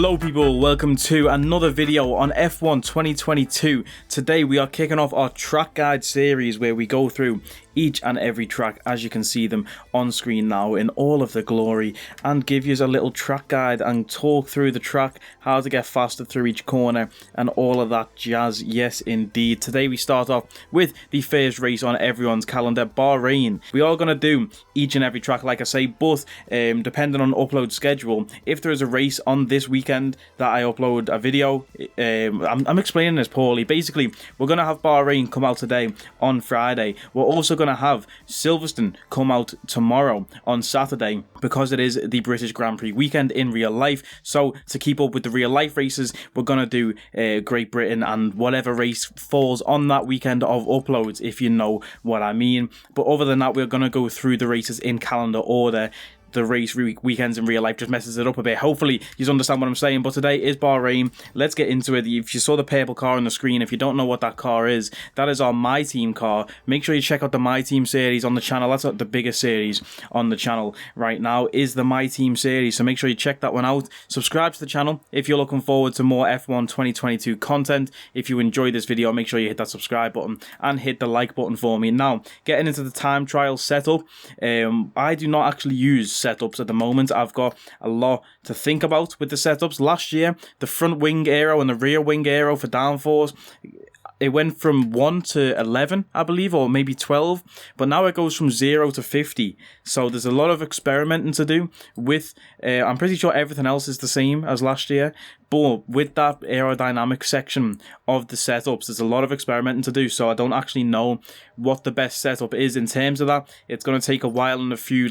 Hello people, welcome to another video on F1 2022. Today we are kicking off our track guide series where we go through each and every track as you can see them on screen now in all of the glory, and give you a little track guide and talk through the track, how to get faster through each corner and all of that jazz. Yes indeed. Today we start off with the first race on everyone's calendar, Bahrain. We are going to do each and every track like I say, but depending on upload schedule, if there is a race on this weekend that I upload a video, I'm explaining this poorly. Basically, we're going to have Bahrain come out today on Friday. We're also going to have Silverstone come out tomorrow on Saturday because it is the British Grand Prix weekend in real life. So to keep up with the real life races, we're going to do Great Britain and whatever race falls on that weekend of uploads, if you know what I mean. But other than that, we're going to go through the races in calendar order. The race weekends in real life just messes it up a bit. Hopefully you understand what I'm saying, but today is Bahrain. Let's get into it. If you saw the purple car on the screen, if you don't know what that car is, that is our My Team car. Make sure you check out the My Team series on the channel. That's the biggest series on the channel right now, is the My Team series, so make sure you check that one out. Subscribe to the channel if you're looking forward to more F1 2022 content. If you enjoyed this video, make sure you hit that subscribe button and hit the like button for me. Now, getting into the time trial setup, I do not actually use setups at the moment. I've got a lot to think about with the setups. Last year, the front wing aero and the rear wing aero for downforce, it went from 1 to 11, I believe, or maybe 12, but now it goes from 0 to 50. So there's a lot of experimenting to do with, I'm pretty sure everything else is the same as last year, but with that aerodynamic section of the setups, there's a lot of experimenting to do, so I don't actually know what the best setup is in terms of that. It's going to take a while and a few,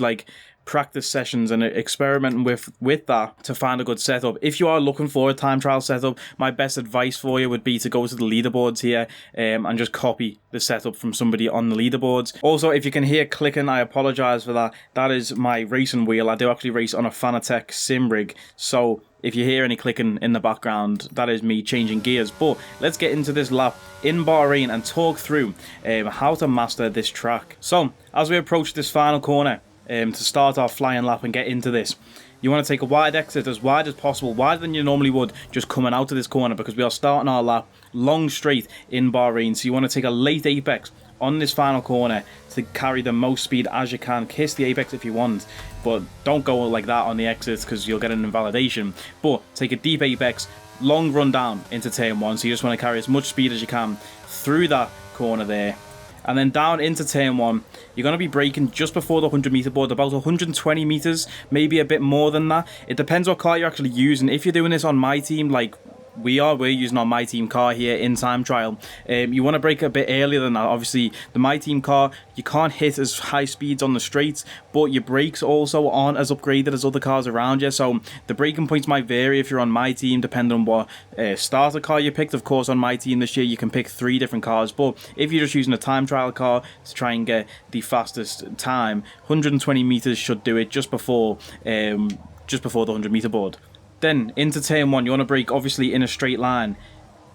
practice sessions and experimenting with that to find a good setup. If you are looking for a time trial setup, my best advice for you would be to go to the leaderboards here and just copy the setup from somebody on the leaderboards. Also, if you can hear clicking, I apologize for that. That is my racing wheel. I do actually race on a Fanatec sim rig, so if you hear any clicking in the background, that is me changing gears. But let's get into this lap in Bahrain and talk through how to master this track. So as we approach this final corner, to start our flying lap and get into this, you want to take a wide exit, as wide as possible, wider than you normally would just coming out of this corner, because we are starting our lap long straight in Bahrain. So you want to take a late apex on this final corner to carry the most speed as you can. Kiss the apex if you want, but don't go like that on the exits because you'll get an invalidation. But take a deep apex, long run down into turn 1. So you just want to carry as much speed as you can through that corner there. And then down into turn 1, you're going to be braking just before the 100 meter board, about 120 meters, maybe a bit more than that. It depends what car you're actually using. If you're doing this on My Team, like we're using our My Team car here in time trial, you want to brake a bit earlier than that. Obviously, the My Team car, you can't hit as high speeds on the straights, but your brakes also aren't as upgraded as other cars around you, so the braking points might vary if you're on My Team, depending on what starter car you picked. Of course, on My Team this year, you can pick 3 different cars, but if you're just using a time trial car to try and get the fastest time, 120 meters should do it just before the 100 meter board. Then into turn 1, you want to brake obviously in a straight line.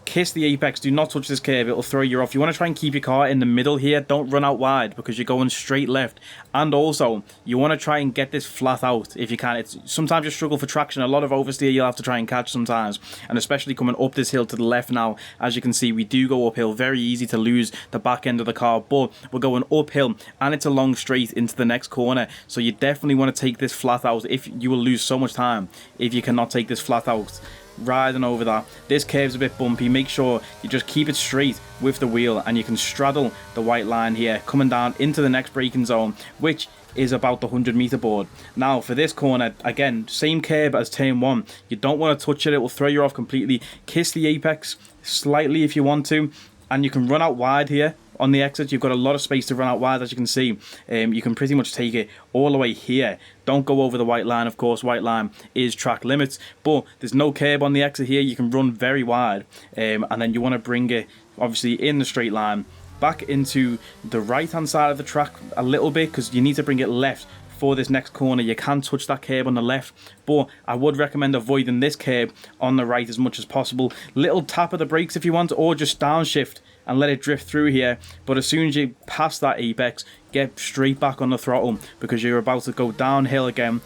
Kiss the apex, do not touch this curve, it'll throw you off. You want to try and keep your car in the middle here, don't run out wide because you're going straight left. And also, you want to try and get this flat out if you can. Sometimes you struggle for traction, a lot of oversteer you'll have to try and catch sometimes, and especially coming up this hill to the left now. As you can see, we do go uphill, very easy to lose the back end of the car, but we're going uphill and it's a long straight into the next corner, so you definitely want to take this flat out. If you will lose so much time if you cannot take this flat out riding over that. This curve's a bit bumpy, make sure you just keep it straight with the wheel and you can straddle the white line here coming down into the next braking zone, which is about the 100 meter board. Now for this corner, again, same curve as turn 1, you don't want to touch it, it will throw you off completely. Kiss the apex slightly if you want to, and you can run out wide here on the exit. You've got a lot of space to run out wide, as you can see. You can pretty much take it all the way here. Don't go over the white line, of course. White line is track limits, but there's no curb on the exit here. You can run very wide, and then you want to bring it obviously in the straight line back into the right hand side of the track a little bit, because you need to bring it left for this next corner. You can touch that curb on the left, but I would recommend avoiding this curb on the right as much as possible. Little tap of the brakes if you want, or just downshift and let it drift through here. But as soon as you pass that apex, get straight back on the throttle, because you're about to go downhill again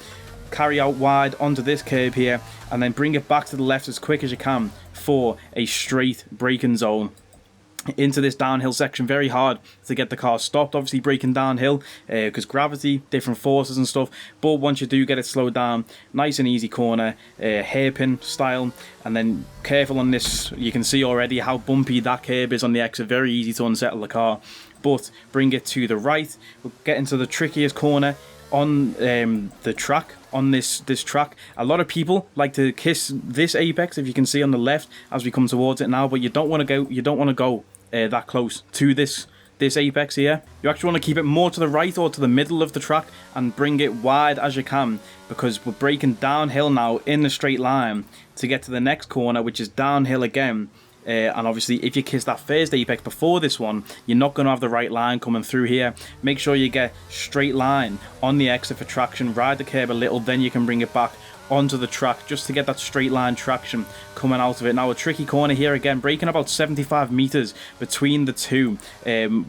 carry out wide onto this curb here, and then bring it back to the left as quick as you can for a straight braking zone into this downhill section. Very hard to get the car stopped, obviously braking downhill because gravity, different forces and stuff, but once you do get it slowed down, nice and easy corner, hairpin style. And then careful on this, you can see already how bumpy that curb is on the exit, very easy to unsettle the car, but bring it to the right. We'll get into the trickiest corner on the track, on this track. A lot of people like to kiss this apex, if you can see on the left as we come towards it now, but you don't want to go that close to this apex here. You actually want to keep it more to the right or to the middle of the track and bring it wide as you can, because we're braking downhill now in the straight line to get to the next corner, which is downhill again. And obviously if you kiss that first apex before this one, you're not going to have the right line coming through here. Make sure you get straight line on the exit for traction, ride the curb a little, then you can bring it back onto the track just to get that straight line traction coming out of it. Now a tricky corner here again, braking about 75 meters between the two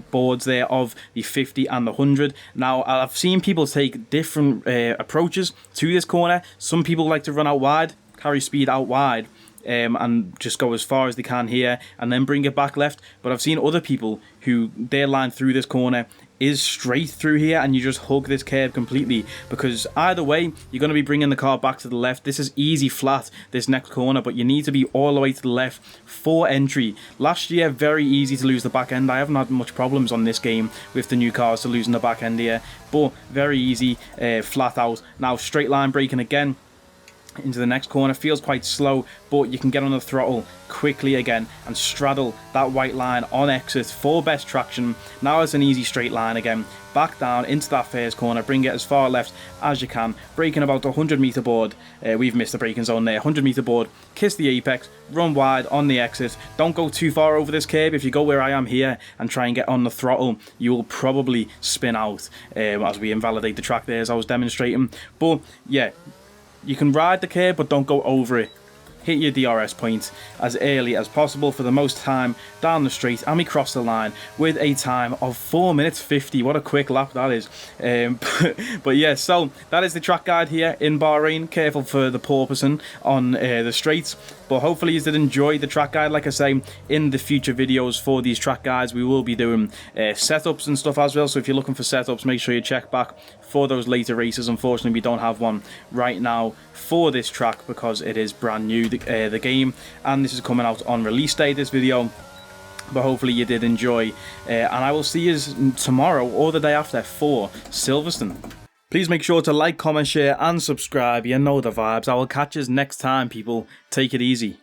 boards there of the 50 and the 100. Now I've seen people take different approaches to this corner. Some people like to run out wide, carry speed out wide, and just go as far as they can here and then bring it back left. But I've seen other people who their line through this corner is straight through here, and you just hug this curb completely, because either way you're going to be bringing the car back to the left. This is easy flat, this next corner, but you need to be all the way to the left for entry. Last year, very easy to lose the back end. I haven't had much problems on this game with the new cars to losing the back end here, but very easy flat out. Now straight line braking again into the next corner, feels quite slow, but you can get on the throttle quickly again and straddle that white line on exit for best traction. Now it's an easy straight line again, back down into that first corner, bring it as far left as you can, braking about the 100 meter board. We've missed the braking zone there. 100 meter board, kiss the apex, run wide on the exit. Don't go too far over this curb. If you go where I am here and try and get on the throttle, you will probably spin out as we invalidate the track there as I was demonstrating. But yeah, you can ride the curb, but don't go over it. Hit your DRS point as early as possible for the most time down the straight, and we cross the line with a time of 4 minutes 50. What a quick lap that is. But yeah, so that is the track guide here in Bahrain. Careful for the porpoising on the straights, but hopefully you did enjoy the track guide. Like I say, in the future videos for these track guides, we will be doing setups and stuff as well, so if you're looking for setups, make sure you check back for those later races. Unfortunately, we don't have one right now for this track because it is brand new, the game, and this is coming out on release day, this video. But hopefully you did enjoy, and I will see you tomorrow or the day after for Silverstone. Please make sure to like, comment, share and subscribe. You know the vibes. I will catch you next time, people. Take it easy.